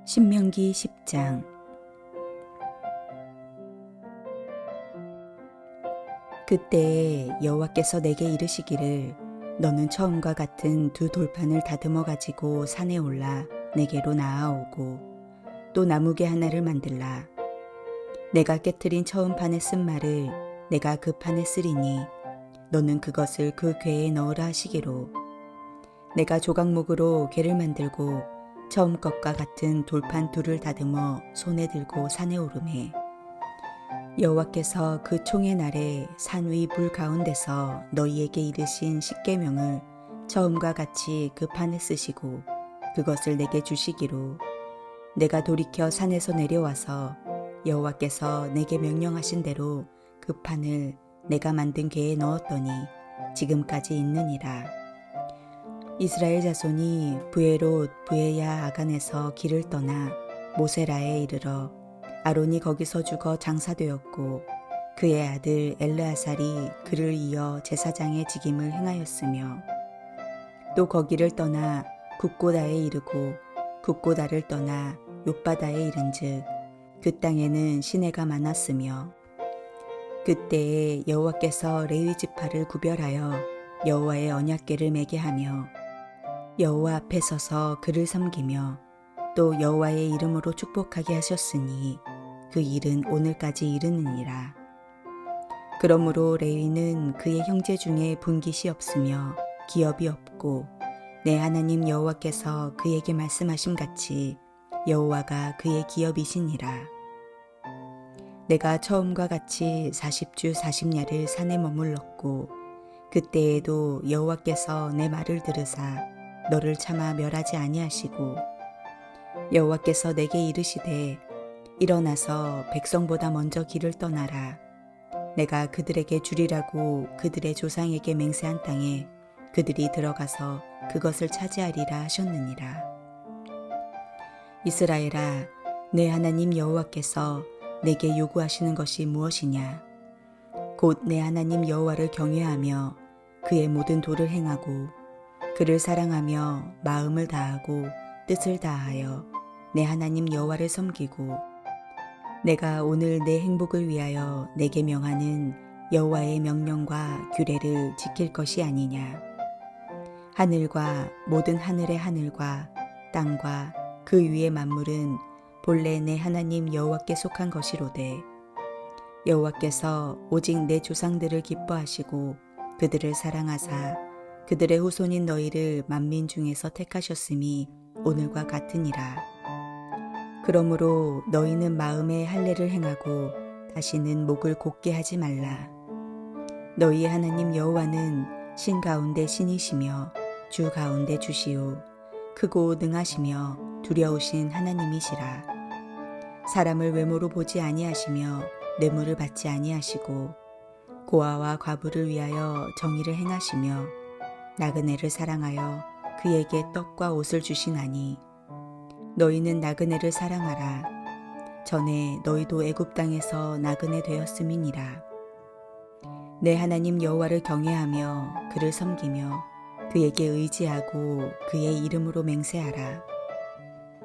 신명기 10장. 그때에 여호와께서 내게 이르시기를 너는 처음과 같은 두 돌판을 다듬어 가지고 산에 올라 내게로 나아오고 또 나무개 하나를 만들라. 내가 깨트린 처음 판에 쓴 말을 내가 그 판에 쓰리니 너는 그것을 그 궤에 넣으라 하시기로 내가 조각목으로 궤를 만들고 처음 것과 같은 돌판 둘을 다듬어 손에 들고 산에 오르매 여호와께서 그 총의 날에 산 위 불 가운데서 너희에게 이르신 십계명을 처음과 같이 그 판에 쓰시고 그것을 내게 주시기로 내가 돌이켜 산에서 내려와서 여호와께서 내게 명령하신 대로 그 판을 내가 만든 궤에 넣었더니 지금까지 있느니라. 이스라엘 자손이 브에롯 브에야 아간에서 길을 떠나 모세라에 이르러 아론이 거기서 죽어 장사되었고 그의 아들 엘르아살이 그를 이어 제사장의 직임을 행하였으며 또 거기를 떠나 굽고다에 이르고 굽고다를 떠나 욥바다에 이른즉 그 땅에는 시내가 많았으며 그때에 여호와께서 레위 지파를 구별하여 여호와의 언약궤를 매게 하며 여호와 앞에 서서 그를 섬기며 또 여호와의 이름으로 축복하게 하셨으니 그 일은 오늘까지 이르느니라. 그러므로 레위는 그의 형제 중에 분깃이 없으며 기업이 없고 내 하나님 여호와께서 그에게 말씀하심같이 여호와가 그의 기업이시니라. 내가 처음과 같이 40주 40야를 산에 머물렀고 그때에도 여호와께서 내 말을 들으사 너를 차마 멸하지 아니하시고 여호와께서 내게 이르시되 일어나서 백성보다 먼저 길을 떠나라. 내가 그들에게 주리라고 그들의 조상에게 맹세한 땅에 그들이 들어가서 그것을 차지하리라 하셨느니라. 이스라엘아, 내 하나님 여호와께서 내게 요구하시는 것이 무엇이냐? 곧 내 하나님 여호와를 경외하며 그의 모든 도를 행하고 그를 사랑하며 마음을 다하고 뜻을 다하여 내 하나님 여호와를 섬기고 내가 오늘 내 행복을 위하여 내게 명하는 여호와의 명령과 규례를 지킬 것이 아니냐. 하늘과 모든 하늘의 하늘과 땅과 그 위의 만물은 본래 내 하나님 여호와께 속한 것이로되 여호와께서 오직 내 조상들을 기뻐하시고 그들을 사랑하사 그들의 후손인 너희를 만민 중에서 택하셨음이 오늘과 같으니라. 그러므로 너희는 마음에 할례를 행하고 다시는 목을 곧게 하지 말라. 너희의 하나님 여호와는 신 가운데 신이시며 주 가운데 주시오 크고 능하시며 두려우신 하나님이시라. 사람을 외모로 보지 아니하시며 뇌물을 받지 아니하시고 고아와 과부를 위하여 정의를 행하시며 나그네를 사랑하여 그에게 떡과 옷을 주시나니 너희는 나그네를 사랑하라. 전에 너희도 애굽 땅에서 나그네 되었음이니라. 내 하나님 여호와를 경외하며 그를 섬기며 그에게 의지하고 그의 이름으로 맹세하라.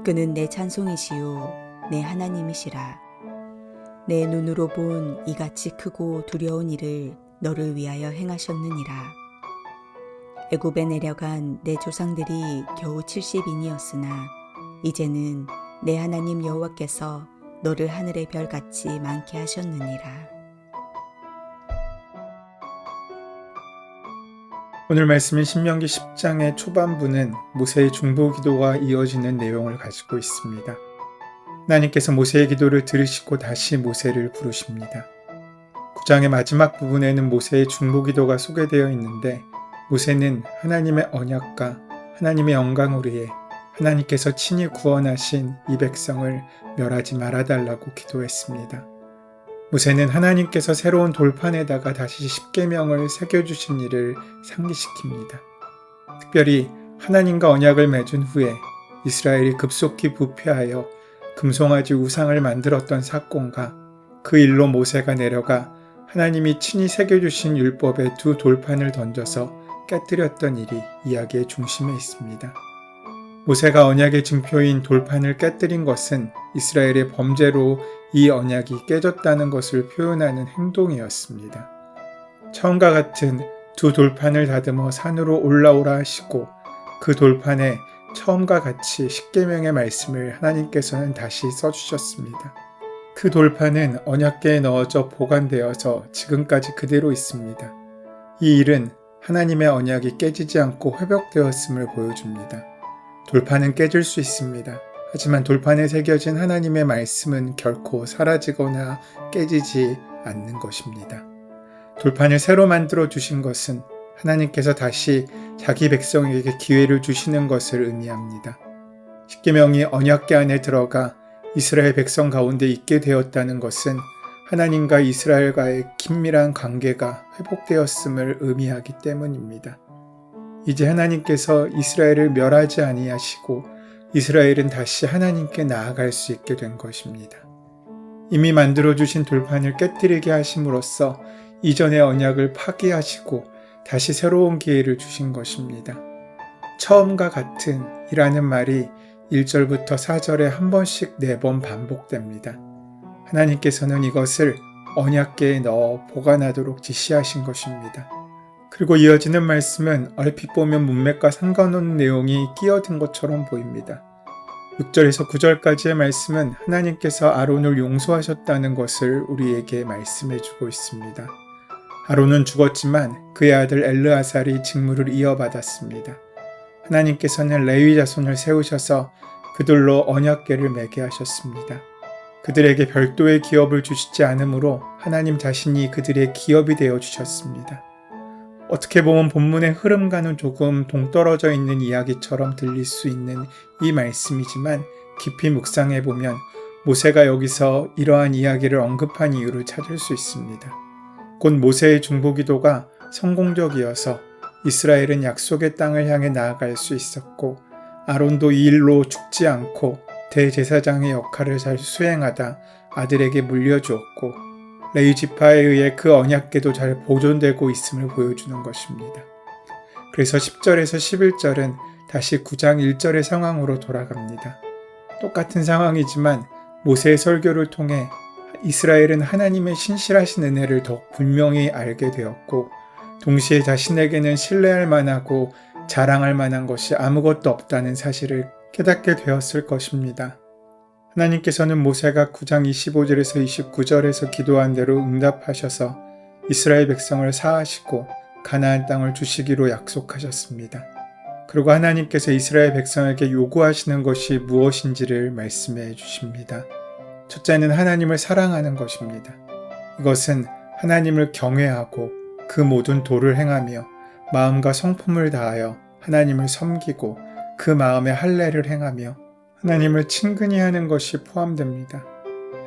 그는 내 찬송이시요 내 하나님이시라. 내 눈으로 본 이같이 크고 두려운 일을 너를 위하여 행하셨느니라. 애굽에 내려간 내 조상들이 겨우 70인이었으나 이제는 내 하나님 여호와께서 너를 하늘의 별같이 많게 하셨느니라. 오늘 말씀인 신명기 10장의 초반부는 모세의 중보 기도가 이어지는 내용을 가지고 있습니다. 하나님께서 모세의 기도를 들으시고 다시 모세를 부르십니다. 9장의 마지막 부분에는 모세의 중보 기도가 소개되어 있는데 모세는 하나님의 언약과 하나님의 영광을 위해 하나님께서 친히 구원하신 이 백성을 멸하지 말아달라고 기도했습니다. 모세는 하나님께서 새로운 돌판에다가 다시 십계명을 새겨주신 일을 상기시킵니다. 특별히 하나님과 언약을 맺은 후에 이스라엘이 급속히 부패하여 금송아지 우상을 만들었던 사건과 그 일로 모세가 내려가 하나님이 친히 새겨주신 율법의 두 돌판을 던져서 깨뜨렸던 일이 이야기의 중심에 있습니다. 모세가 언약의 증표인 돌판을 깨뜨린 것은 이스라엘의 범죄로 이 언약이 깨졌다는 것을 표현하는 행동이었습니다. 처음과 같은 두 돌판을 다듬어 산으로 올라오라 하시고 그 돌판에 처음과 같이 십계명의 말씀을 하나님께서는 다시 써주셨습니다. 그 돌판은 언약궤에 넣어져 보관되어서 지금까지 그대로 있습니다. 이 일은 하나님의 언약이 깨지지 않고 회복되었음을 보여줍니다. 돌판은 깨질 수 있습니다. 하지만 돌판에 새겨진 하나님의 말씀은 결코 사라지거나 깨지지 않는 것입니다. 돌판을 새로 만들어 주신 것은 하나님께서 다시 자기 백성에게 기회를 주시는 것을 의미합니다. 십계명이 언약궤 안에 들어가 이스라엘 백성 가운데 있게 되었다는 것은 하나님과 이스라엘과의 긴밀한 관계가 회복되었음을 의미하기 때문입니다. 이제 하나님께서 이스라엘을 멸하지 아니하시고 이스라엘은 다시 하나님께 나아갈 수 있게 된 것입니다. 이미 만들어주신 돌판을 깨뜨리게 하심으로써 이전의 언약을 파기하시고 다시 새로운 기회를 주신 것입니다. 처음과 같은 이라는 말이 1절부터 4절에 한 번씩 4번 반복됩니다. 하나님께서는 이것을 언약궤에 넣어 보관하도록 지시하신 것입니다. 그리고 이어지는 말씀은 얼핏 보면 문맥과 상관없는 내용이 끼어든 것처럼 보입니다. 6절에서 9절까지의 말씀은 하나님께서 아론을 용서하셨다는 것을 우리에게 말씀해주고 있습니다. 아론은 죽었지만 그의 아들 엘르아살이 직무를 이어받았습니다. 하나님께서는 레위 자손을 세우셔서 그들로 언약궤를 매게 하셨습니다. 그들에게 별도의 기업을 주시지 않으므로 하나님 자신이 그들의 기업이 되어 주셨습니다. 어떻게 보면 본문의 흐름과는 조금 동떨어져 있는 이야기처럼 들릴 수 있는 이 말씀이지만 깊이 묵상해보면 모세가 여기서 이러한 이야기를 언급한 이유를 찾을 수 있습니다. 곧 모세의 중보기도가 성공적이어서 이스라엘은 약속의 땅을 향해 나아갈 수 있었고 아론도 이 일로 죽지 않고 대제사장의 역할을 잘 수행하다 아들에게 물려주었고 레위 지파에 의해 그 언약궤도 잘 보존되고 있음을 보여주는 것입니다. 그래서 10절에서 11절은 다시 9장 1절의 상황으로 돌아갑니다. 똑같은 상황이지만 모세의 설교를 통해 이스라엘은 하나님의 신실하신 은혜를 더욱 분명히 알게 되었고 동시에 자신에게는 신뢰할 만하고 자랑할 만한 것이 아무것도 없다는 사실을 깨닫게 되었을 것입니다. 하나님께서는 모세가 9장 25절에서 29절에서 기도한 대로 응답하셔서 이스라엘 백성을 사하시고 가나안 땅을 주시기로 약속하셨습니다. 그리고 하나님께서 이스라엘 백성에게 요구하시는 것이 무엇인지를 말씀해 주십니다. 첫째는 하나님을 사랑하는 것입니다. 이것은 하나님을 경외하고 그 모든 도를 행하며 마음과 성품을 다하여 하나님을 섬기고 그 마음에 할례를 행하며 하나님을 친근히 하는 것이 포함됩니다.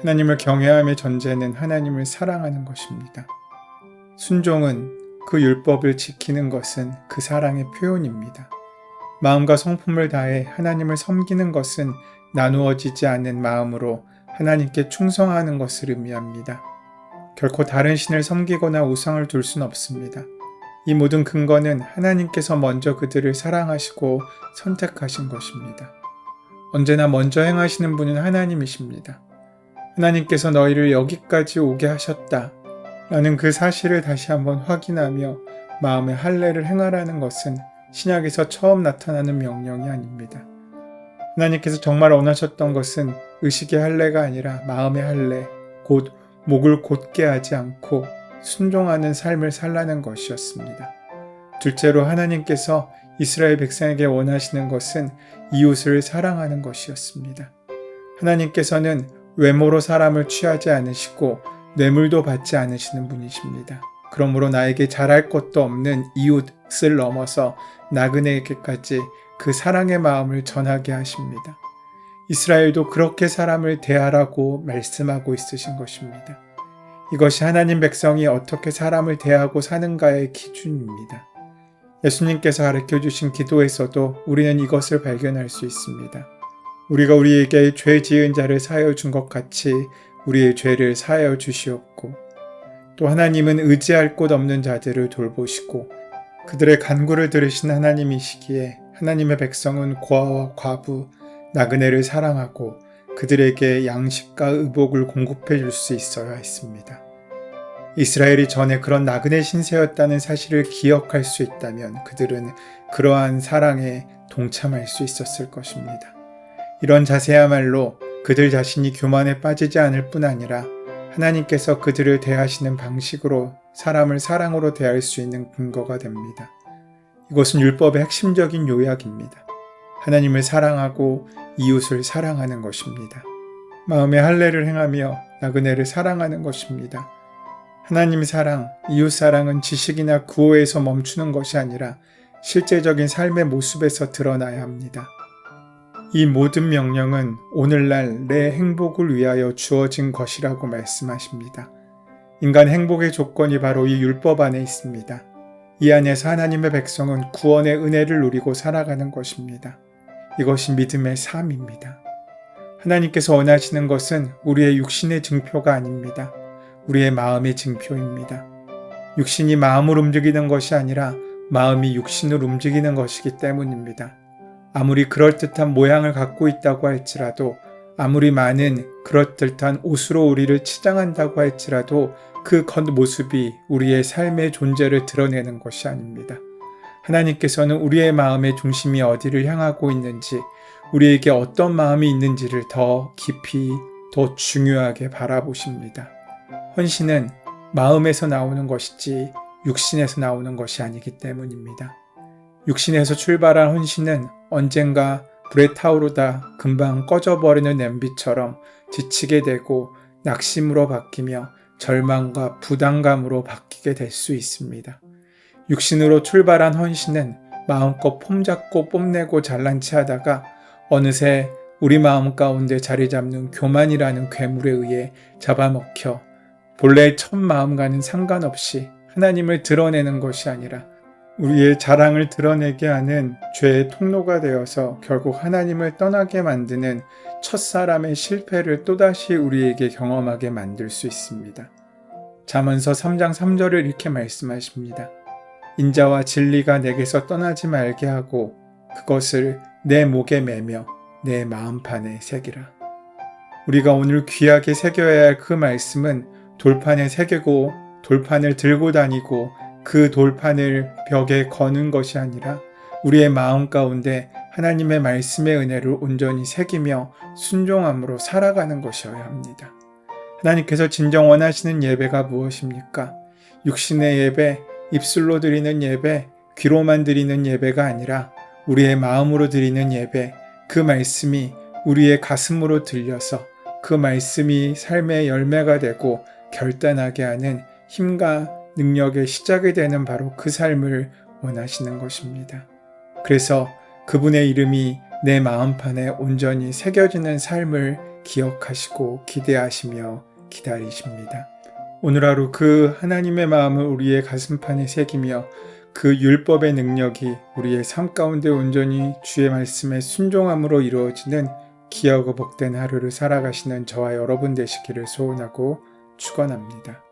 하나님을 경외함의 전제는 하나님을 사랑하는 것입니다. 순종은 그 율법을 지키는 것은 그 사랑의 표현입니다. 마음과 성품을 다해 하나님을 섬기는 것은 나누어지지 않는 마음으로 하나님께 충성하는 것을 의미합니다. 결코 다른 신을 섬기거나 우상을 둘 수는 없습니다. 이 모든 근거는 하나님께서 먼저 그들을 사랑하시고 선택하신 것입니다. 언제나 먼저 행하시는 분은 하나님이십니다. 하나님께서 너희를 여기까지 오게 하셨다 라는 그 사실을 다시 한번 확인하며 마음에 할례를 행하라는 것은 신약에서 처음 나타나는 명령이 아닙니다. 하나님께서 정말 원하셨던 것은 의식의 할례가 아니라 마음의 할례, 곧 목을 곧게 하지 않고 순종하는 삶을 살라는 것이었습니다. 둘째로 하나님께서 이스라엘 백성에게 원하시는 것은 이웃을 사랑하는 것이었습니다. 하나님께서는 외모로 사람을 취하지 않으시고 뇌물도 받지 않으시는 분이십니다. 그러므로 나에게 잘할 것도 없는 이웃을 넘어서 나그네에게까지 그 사랑의 마음을 전하게 하십니다. 이스라엘도 그렇게 사람을 대하라고 말씀하고 있으신 것입니다. 이것이 하나님 백성이 어떻게 사람을 대하고 사는가의 기준입니다. 예수님께서 가르쳐주신 기도에서도 우리는 이것을 발견할 수 있습니다. 우리가 우리에게 죄 지은 자를 사하여 준 것 같이 우리의 죄를 사하여 주시옵고 또 하나님은 의지할 곳 없는 자들을 돌보시고 그들의 간구를 들으신 하나님이시기에 하나님의 백성은 고아와 과부, 나그네를 사랑하고 그들에게 양식과 의복을 공급해 줄 수 있어야 했습니다. 이스라엘이 전에 그런 나그네 신세였다는 사실을 기억할 수 있다면 그들은 그러한 사랑에 동참할 수 있었을 것입니다. 이런 자세야말로 그들 자신이 교만에 빠지지 않을 뿐 아니라 하나님께서 그들을 대하시는 방식으로 사람을 사랑으로 대할 수 있는 근거가 됩니다. 이것은 율법의 핵심적인 요약입니다. 하나님을 사랑하고 이웃을 사랑하는 것입니다. 마음의 할례를 행하며 나그네를 사랑하는 것입니다. 하나님 사랑, 이웃 사랑은 지식이나 구호에서 멈추는 것이 아니라 실제적인 삶의 모습에서 드러나야 합니다. 이 모든 명령은 오늘날 내 행복을 위하여 주어진 것이라고 말씀하십니다. 인간 행복의 조건이 바로 이 율법 안에 있습니다. 이 안에서 하나님의 백성은 구원의 은혜를 누리고 살아가는 것입니다. 이것이 믿음의 삶입니다. 하나님께서 원하시는 것은 우리의 육신의 증표가 아닙니다. 우리의 마음의 증표입니다. 육신이 마음을 움직이는 것이 아니라 마음이 육신을 움직이는 것이기 때문입니다. 아무리 그럴듯한 모양을 갖고 있다고 할지라도 아무리 많은 그럴듯한 옷으로 우리를 치장한다고 할지라도 그 겉모습이 우리의 삶의 존재를 드러내는 것이 아닙니다. 하나님께서는 우리의 마음의 중심이 어디를 향하고 있는지, 우리에게 어떤 마음이 있는지를 더 깊이, 더 중요하게 바라보십니다. 헌신은 마음에서 나오는 것이지 육신에서 나오는 것이 아니기 때문입니다. 육신에서 출발한 헌신은 언젠가 불에 타오르다 금방 꺼져버리는 냄비처럼 지치게 되고 낙심으로 바뀌며 절망과 부담감으로 바뀌게 될 수 있습니다. 육신으로 출발한 헌신은 마음껏 폼잡고 뽐내고 잘난치 하다가 어느새 우리 마음 가운데 자리 잡는 교만이라는 괴물에 의해 잡아먹혀 본래의 첫 마음과는 상관없이 하나님을 드러내는 것이 아니라 우리의 자랑을 드러내게 하는 죄의 통로가 되어서 결국 하나님을 떠나게 만드는 첫사람의 실패를 또다시 우리에게 경험하게 만들 수 있습니다. 잠언서 3장 3절을 이렇게 말씀하십니다. 인자와 진리가 내게서 떠나지 말게 하고 그것을 내 목에 매며 내 마음판에 새기라. 우리가 오늘 귀하게 새겨야 할 그 말씀은 돌판에 새기고 돌판을 들고 다니고 그 돌판을 벽에 거는 것이 아니라 우리의 마음 가운데 하나님의 말씀의 은혜를 온전히 새기며 순종함으로 살아가는 것이어야 합니다. 하나님께서 진정 원하시는 예배가 무엇입니까? 육신의 예배, 입술로 드리는 예배, 귀로만 드리는 예배가 아니라 우리의 마음으로 드리는 예배, 그 말씀이 우리의 가슴으로 들려서 그 말씀이 삶의 열매가 되고 결단하게 하는 힘과 능력의 시작이 되는 바로 그 삶을 원하시는 것입니다. 그래서 그분의 이름이 내 마음판에 온전히 새겨지는 삶을 기억하시고 기대하시며 기다리십니다. 오늘 하루 그 하나님의 마음을 우리의 가슴판에 새기며 그 율법의 능력이 우리의 삶 가운데 온전히 주의 말씀에 순종함으로 이루어지는 귀하고 복된 하루를 살아가시는 저와 여러분 되시기를 소원하고 축원합니다.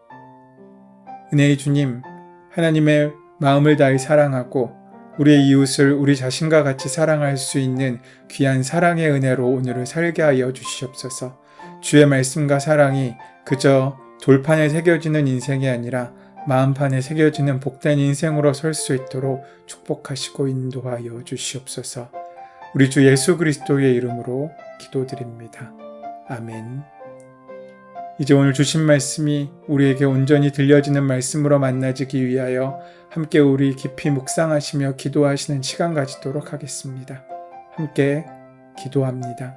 은혜의 주님, 하나님의 마음을 다해 사랑하고 우리의 이웃을 우리 자신과 같이 사랑할 수 있는 귀한 사랑의 은혜로 오늘을 살게 하여 주시옵소서. 주의 말씀과 사랑이 그저 돌판에 새겨지는 인생이 아니라 마음판에 새겨지는 복된 인생으로 설 수 있도록 축복하시고 인도하여 주시옵소서. 우리 주 예수 그리스도의 이름으로 기도드립니다. 아멘. 이제 오늘 주신 말씀이 우리에게 온전히 들려지는 말씀으로 만나지기 위하여 함께 우리 깊이 묵상하시며 기도하시는 시간 가지도록 하겠습니다. 함께 기도합니다.